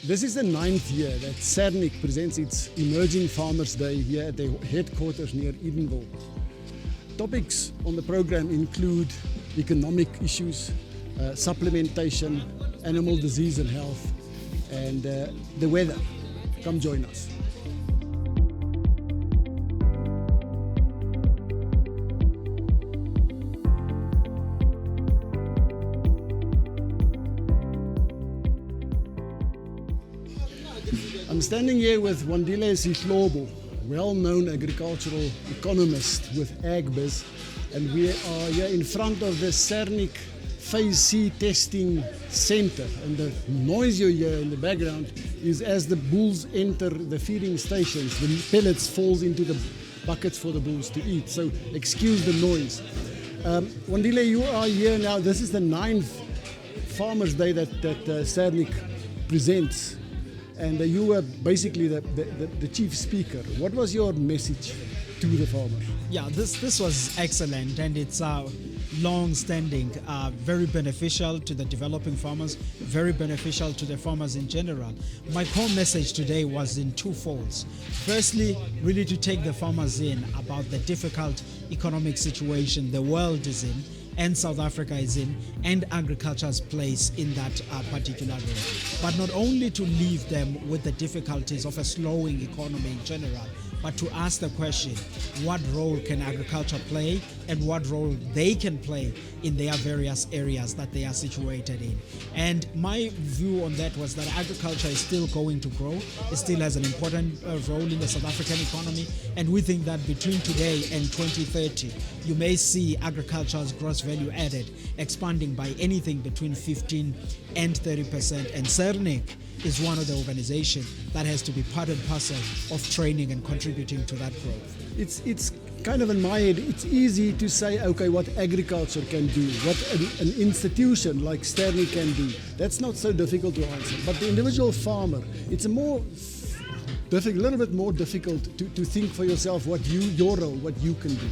This is the 9th year that Sernick presents its Emerging Farmers Day here at their headquarters near Edenville. Topics on the program include economic issues, supplementation, animal disease and health, and the weather. Come join us. I'm standing here with Wandile Sihlobo, well-known agricultural economist with AgBiz, and we are here in front of the Sernick Phase C testing center. And the noise you hear in the background is as the bulls enter the feeding stations, the pellets falls into the buckets for the bulls to eat. So excuse the noise. Wandile, you are here now. This is the 9th Farmers Day that Sernick presents. And you were basically the chief speaker. What was your message to the farmers? Yeah, this was excellent, and it's long-standing, very beneficial to the developing farmers, very beneficial to the farmers in general. My core message today was in two folds. Firstly, really to take the farmers in about the difficult economic situation the world is in, and South Africa is in, and agriculture's place in that particular role. But not only to leave them with the difficulties of a slowing economy in general, but to ask the question, what role can agriculture play and what role they can play in their various areas that they are situated in. And my view on that was that agriculture is still going to grow. It still has an important role in the South African economy. And we think that between today and 2030, you may see agriculture's gross value added expanding by anything between 15 and 30%. And Sernick is one of the organizations that has to be part and parcel of training and contributing to that growth. It's kind of in my head, it's easy to say, okay, what agriculture can do, what an institution like Sernick can do. That's not so difficult to answer. But the individual farmer, it's a little bit more difficult to think for yourself what your role, what you can do.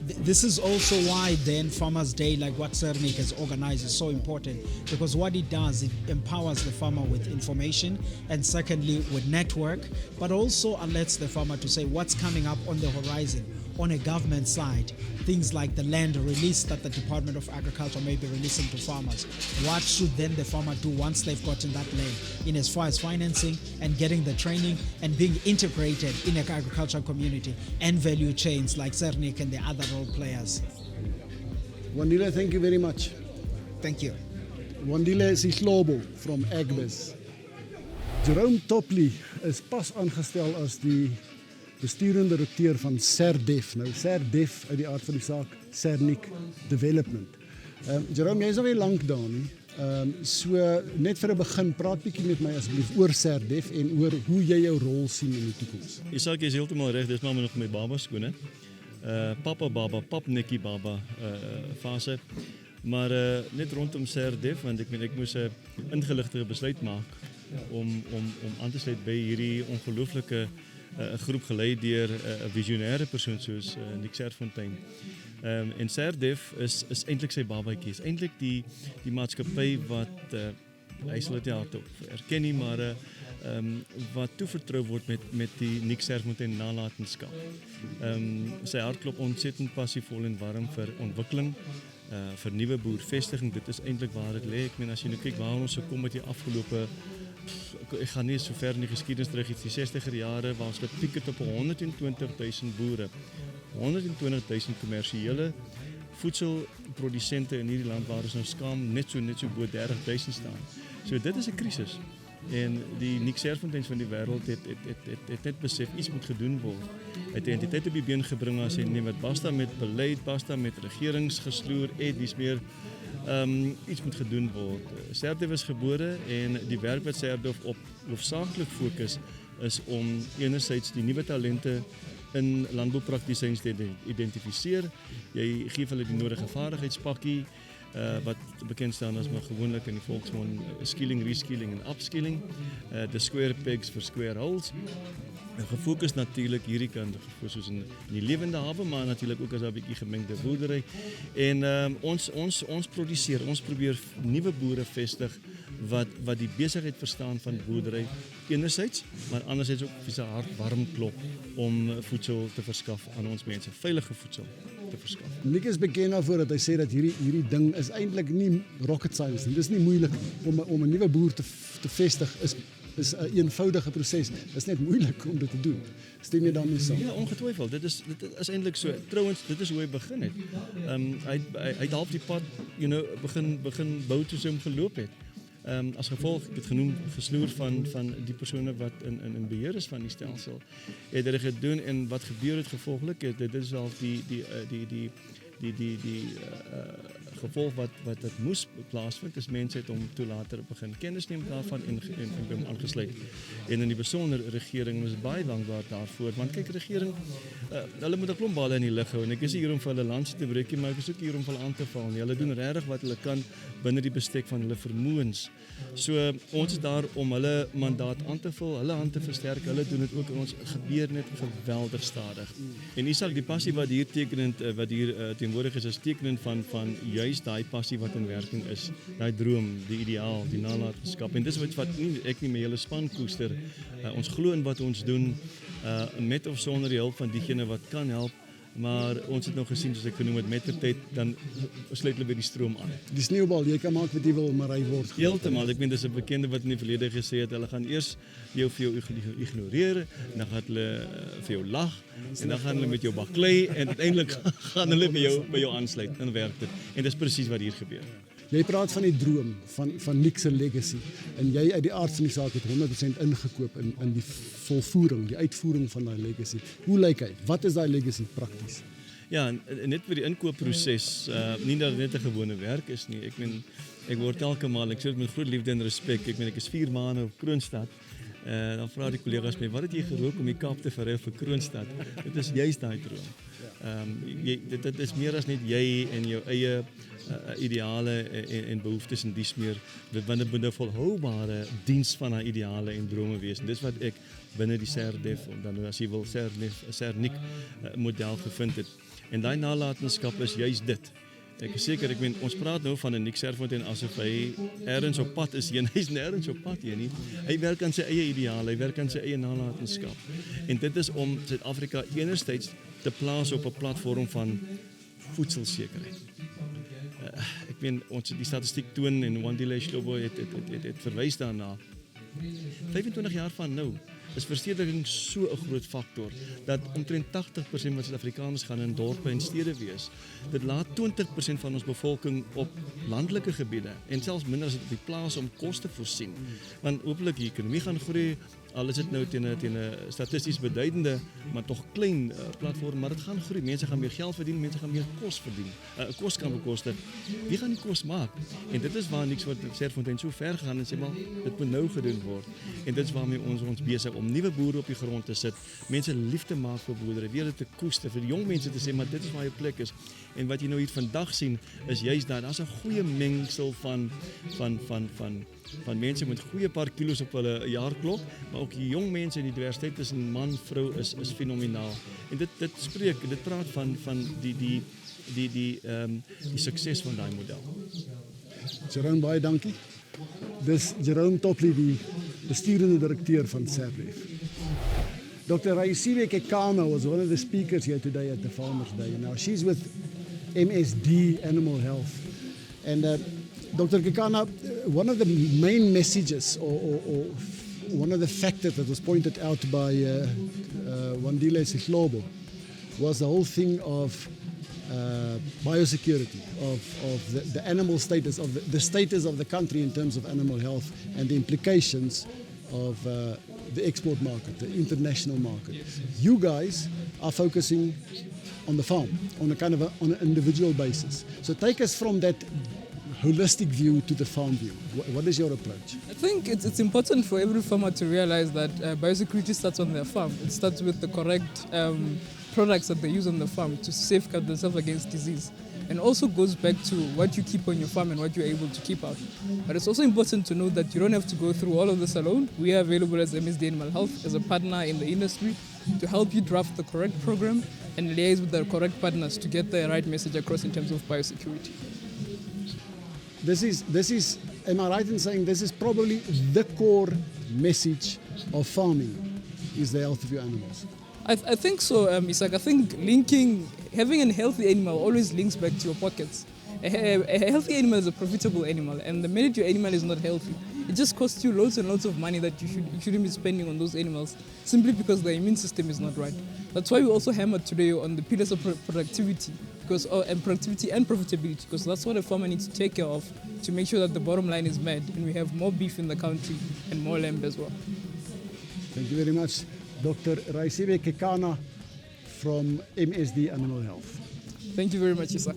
This is also why then Farmers Day, like what Sernick has organized, is so important, because what it does, it empowers the farmer with information, and secondly with network, but also alerts the farmer to say what's coming up on the horizon on a government side, things like the land release that the Department of Agriculture may be releasing to farmers. What should then the farmer do once they've gotten that land, in as far as financing and getting the training and being integrated in an agricultural community and value chains like Sernick and the other role players. Wandile, thank you very much. Thank you. Wandile Sihlobo from AgBiz. Jerome Topley is pas aangestel as die besturende directeur van SERDEF. Nou SERDEF uit die aard van die saak, Sernick Development. Jerome, jy is alweer lank daar nie. So net vir 'n begin, praat bietjie met my asseblief oor SERDEF en oor hoe jy jou rol sien in die toekoms. Izak is heeltemal reg, dis maar nog my baba skone. Papa baba, pap nekkie baba fase. Maar net rondom SERDEF, want ek moes 'n ingeligte besluit maak om aan te sluit by hierdie ongelooflike groep gelei deur 'n visionêre persoon soos Nick Serfontein. En SERDEF is eintlik sy babatjie, is eintlik die maatskappy wat hy sal dit nie hardop erken nie, maar wat toevertrou word met die Nick Serfontein nalatenskap. Sy hart klop ontsettend passievol en warm vir ontwikkeling, vir nuwe boervestiging. Dit is eintlik waar dit lê. Ek meen as jy nou kyk waar ons gekom met die afgelope, ek gaan nie so ver in die geskiedenis terug, die 60er jare waar ons gepiek het op 120,000 boere. 120,000 kommersiële voedselprodusente in hierdie land waar ons nou skaam net so bo 30,000 staan. So dit is 'n krisis. En die Nick Serfonteins van die wêreld het net besef iets moet gedoen word. Hy het die entiteit op die been gebring as hy wat basta met beleid, basta met regeringsgesloer, dis meer iets moet gedoen word. SERDEF is gebore en die werk wat SERDEF op hoofsaaklik fokus is om enerzijds die nuwe talente in landboupraktisyns te identifiseer. Jy gee hulle die nodige vaardigheidspakkie, wat bekend staan as maar gewoonlik in die volksmond skilling, reskilling en upskilling. The square pegs for square holes. Gefokus natuurlik hierdie kant soos in die lewende hawe, maar natuurlik ook as 'n bietjie gemengde boerdery. En ons produseer, ons probeer nuwe boere vestig wat die besigheid verstaan van boerdery enerzijds, maar anderzijds ook wie se hart warm klop om voedsel te verskaf aan ons mense, veilige voedsel te verskaf. Nick is bekend daarvoor dat hy sê dat hierdie ding is eintlik nie rocket science nie. Dis nie moeilik om 'n nuwe boer te vestig is 'n eenvoudige proses. Dit is net moeilik om dit te doen. Stem jy daarmee saam? Ja, ongetwyfeld. Dit is eintlik so. Trouwens, dit is hoe hy begin het. Hy het half die pad, begin bou toe hy hom geloop het. As gevolg, ek het genoem, gesloer van die persone wat in beheer is van die stelsel, het hy gedoen en wat gebeur het gevolglik, dit is al die gevolg wat dit moes plaasvind, is mense het om toe later begin kennis neem daarvan en hom aangesluit. En in die besonder regering is baie dankbaar daarvoor, want kyk, regering, hulle moet 'n klomp bale in die lug hou en ek is nie hier om vir hulle lansie te breek nie, maar ek is ook hier om vir hulle aan te val. Hulle doen regtig wat hulle kan binne die bestek van hulle vermoëns. So ons is daar om hulle mandaat aan te vul, hulle hand te versterk, hulle doen dit ook en ons gebeur net geweldig stadig. En Izak, die passie wat hier tekenend, wat hier teenwoordig is tekenend van juist daai passie wat in werking is, daai droom, die ideaal, die nalatenskap. En dis wat ek nie met hele span koester. Ons glo in wat ons doen, met of sonder die hulp van diegene wat kan help, maar ons het nou gesien, soos ek genoem het, met die tyd, dan sluit hulle weer die stroom aan. Die sneeubal, jy kan maak wat jy wil, maar hy word. Heeltemal, ek meen, dis 'n bekende wat in die verlede gesê het, hulle gaan eers vir jou ignoreer, en dan gaan hulle vir jou lag, en dan gaan hulle met jou baklei, en uiteindelik gaan hulle by jou aansluit, en werk dit. En dis presies wat hier gebeur. Jy praat van die droom, van Nick se legacy, en jy uit die aard van die saak het 100% ingekoop in die volvoering, die uitvoering van daai legacy. Hoe lyk hy? Wat is daai legacy prakties? Ja, net vir die inkoopproses, nie dat dit net 'n gewone werk is nie. Ek meen, ek word elke maal, ek sê dit met groot liefde en respek, ek is 4 maande op Kroonstad, dan vra die kollegas my, wat het jy gerook om die Kaap te verruil vir Kroonstad? Dit is juist daai droom. Dit is meer as net jy en jou eie ideale en behoeftes en dies meer, want dit moet 'n volhoubare diens van haar ideale en drome wees. En dis wat ek binne die SERDEF, dan as jy wil Sernick model gevind het. En daai nalatenskap is juist dit. Ek is seker, ons praat nou van 'n Nick Serfontein asof hy ergens op pad is, en hy's nêrens op pad hier nie. Hy werk aan sy eie ideale, hy werk aan sy eie nalatenskap. En dit is om Suid-Afrika enerzijds te plaas op 'n platform van voedselsekerheid. Die statistiek toon en Wandile Shlobo het verwys daarna. 25 jaar van nou is verstedeliking so 'n groot faktor dat omtrent 80% van Suid-Afrikaners gaan in dorpe en stede wees. Dit laat 20% van ons bevolking op landelike gebiede en selfs minder as dit op die plaas om kos te voorsien. Want hopelik die ekonomie gaan groei, al is dit nou teen 'n statisties beduidende, maar tog klein platform, maar dit gaan groei. Mense gaan meer geld verdien, mense gaan meer kos verdien. Kos kan bekostig. Wie gaan die kos maak? En dit is waar niks wat Serfontein so ver gegaan en sê, maar dit moet nou gedoen word. En dit is waarmee ons besig om nuwe boere op die grond te sit, mense lief te maak vir boerdery, weer dit te koester, vir die jong mense te sê, maar dit is waar jou plek is. En wat jy nou hier vandag sien, is juist daar's 'n goeie mengsel van mense met goeie paar kilos op hulle jaarklok, maar ook die jong mense en die diversiteit tussen man, vrou is fenomenaal. En dit praat van die sukses van daai model. Jerome, baie dankie. Dis Jerome Topley, die besturende direkteur van SERDEF. Dr. Raisibe Kekana was one of the speakers here today at the Farmers Day. Now, she's with MSD Animal Health. And Dr. Kekana, one of the main messages or one of the factors that was pointed out by Wandile Sihlobo was the whole thing of biosecurity, of the animal status, of the status of the country in terms of animal health and the implications of the export market, the international market. You guys are focusing on the farm, on an individual basis. So take us from that holistic view to the farm view. What is your approach? I think it's important for every farmer to realize that biosecurity starts on their farm. It starts with the correct products that they use on the farm to safeguard themselves against disease. And also goes back to what you keep on your farm and what you're able to keep out. But it's also important to know that you don't have to go through all of this alone. We are available as MSD Animal Health, as a partner in the industry, to help you draft the correct program and liaise with the correct partners to get the right message across in terms of biosecurity. This is am I right in saying this is probably the core message of farming, is the health of your animals? I think so, Izak. I think having a healthy animal always links back to your pockets. A healthy animal is a profitable animal, and the minute your animal is not healthy, it just costs you loads and loads of money that you shouldn't be spending on those animals simply because the immune system is not right. That's why we also hammered today on the pillars of productivity, and productivity and profitability, because that's what a farmer needs to take care of to make sure that the bottom line is met and we have more beef in the country and more lamb as well. Thank you very much, Dr. Raisibe Kekana from MSD Animal Health. Thank you very much, Izak.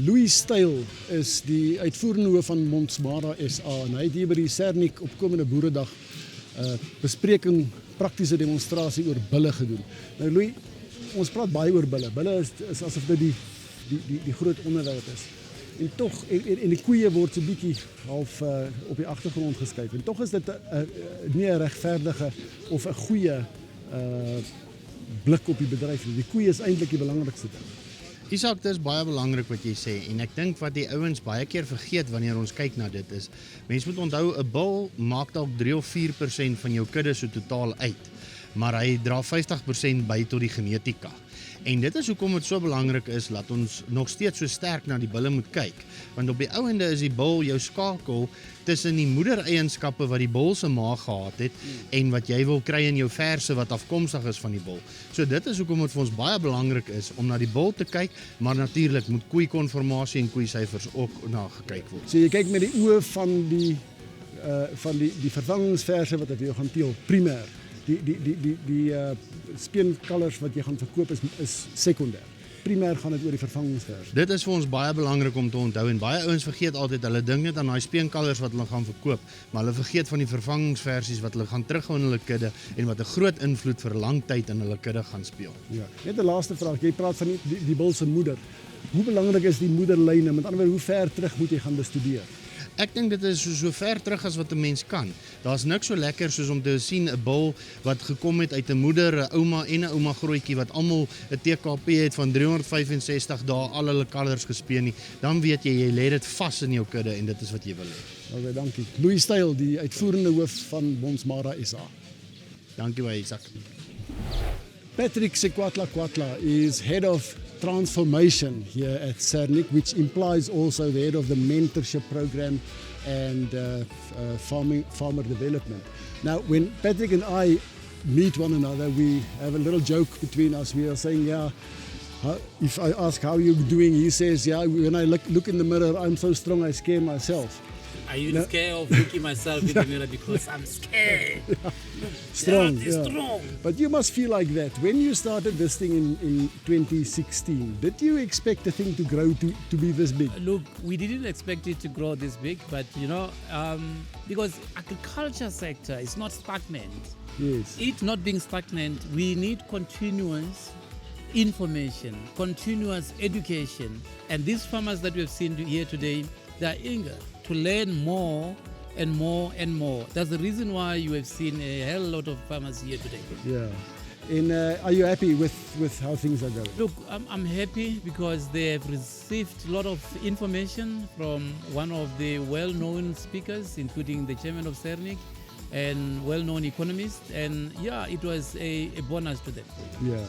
Louis Styl is die uitvoerende hoof van Bonsmara SA en hy het hier by die Sernick opkomende boeredag bespreking, praktiese demonstrasie oor bulle gedoen. Nou Louis, ons praat baie oor bulle. Bulle is asof dit die groot onderwerp is. En tog en die koeie word so bietjie half op die agtergrond geskuif. En tog is dit nie 'n regverdige of 'n goeie blik op die bedryf nie. Die koeie is eintlik die belangrikste ding. Izak, dit is baie belangrik wat jy sê en ek dink wat die ouens baie keer vergeet wanneer ons kyk na dit is, mens moet onthou 'n bul maak dalk 3 of 4% van jou kudde so totaal uit, maar hy dra 50% by tot die genetika. En dit is hoekom dit so belangrik is dat ons nog steeds so sterk na die bulle moet kyk, want op die ou ende is die bul jou skakel tussen die moedereienskappe wat die bul se maag gehad het en wat jy wil kry in jou verse wat afkomstig is van die bul. So dit is hoekom dit vir ons baie belangrik is om na die bul te kyk, maar natuurlik moet koeikonformasie en koeisyfers ook na gekyk word. So jy kyk met die oë van die vervangingsverse wat jy gaan teel, primêr. Die speenkalvers wat jy gaan verkoop is sekondêr. Primêr gaan dit oor die vervangingsverse. Dit is vir ons baie belangrik om te onthou en baie ouens vergeet altyd, hulle dink net aan daai speenkalvers wat hulle gaan verkoop, maar hulle vergeet van die vervangingsversies wat hulle gaan terughou in hulle kudde en wat 'n groot invloed vir lang tyd in hulle kudde gaan speel. Ja, net 'n laaste vraag. Jy praat van die bul se moeder. Hoe belangrik is die moederlyne? Met ander woorde, hoe ver terug moet jy gaan bestudeer? Ek dink dit is so ver terug as wat 'n mens kan. Daar's niks so lekker soos om te sien 'n bul wat gekom het uit 'n moeder, 'n ouma en 'n ouma grootjie wat almal 'n TKP het van 365 dae al hulle kalvers gespeen nie. Dan weet jy lê dit vas in jou kudde en dit is wat jy wil hê. Okay, dankie. Louis Styl, die uitvoerende hoof van Bonsmara SA. Dankie baie, Izak. Patrick Sekwatla is head of transformation here at Sernick, which implies also the head of the mentorship program and farmer development. Now, when Patrick and I meet one another, we have a little joke between us. We are saying, if I ask how you're doing, he says, when I look in the mirror, I'm so strong I scare myself. I even scared of looking myself in the mirror because I'm scared. Strong, strong. But you must feel like that. When you started this thing in 2016, did you expect the thing to grow to be this big? Look, we didn't expect it to grow this big, but because agriculture sector is not stagnant. Yes. It not being stagnant, we need continuous information, continuous education. And these farmers that we have seen here today, they are eager to learn more and more and more. That's the reason why you have seen a hell lot of farmers here today. Yeah. And are you happy with how things are going? Look, I'm happy because they have received a lot of information from one of the well-known speakers, including the chairman of Sernick and well-known economist. And it was a bonus to them. Yeah.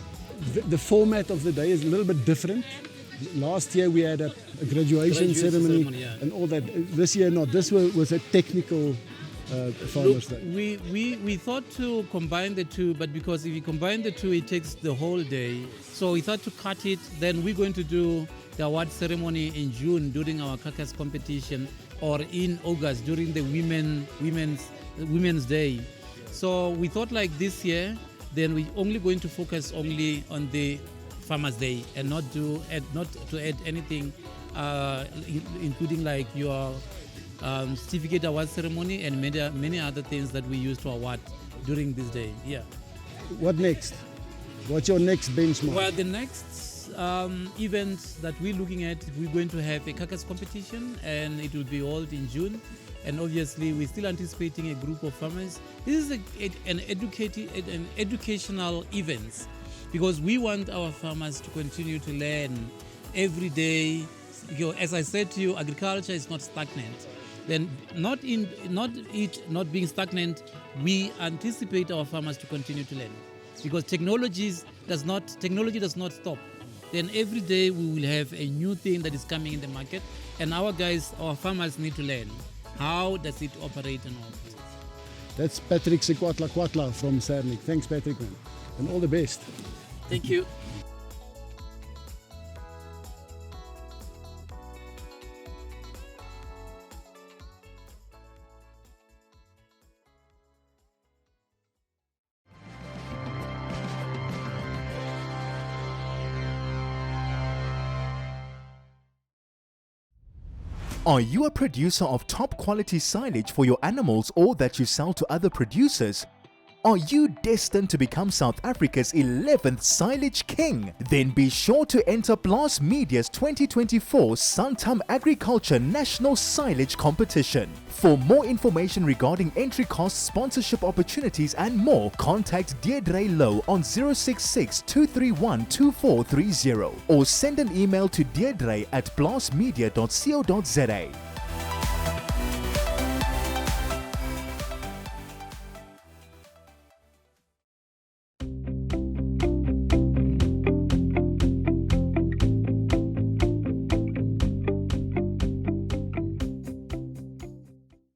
The format of the day is a little bit different. Last year we had a graduation ceremony and all that. This year not. This was a technical farmers day. We thought to combine the two, but because if you combine the two, it takes the whole day. So we thought to cut it. Then we're going to do the award ceremony in June during our carcass competition, or in August during the Women's Day. So we thought like this year, then we're only going to focus only on the Farmers Day and not to add anything, including like your certificate award ceremony and many other things that we use to award during this day. Yeah. What next? What's your next benchmark? Well, the next event that we're looking at, we're going to have a carcass competition, and it will be held in June. And obviously, we're still anticipating a group of farmers. This is an educational event, because we want our farmers to continue to learn every day as I said to you, agriculture is not stagnant. Then not being stagnant, we anticipate our farmers to continue to learn, because technology does not stop. Then every day we will have a new thing that is coming in the market, and our farmers need to learn how does it operate and all. That's Patrick Sekwatla from Sernick. Thanks, Patrick, man. And all the best. Thank you. Are you a producer of top quality silage for your animals or that you sell to other producers? Are you destined to become South Africa's 11th silage king? Then be sure to enter Plaas Media's 2024 Santam Agriculture National Silage Competition. For more information regarding entry costs, sponsorship opportunities and more, contact Deirdre Low on 066 231 2430 or send an email to deirdre@plaasmedia.co.za.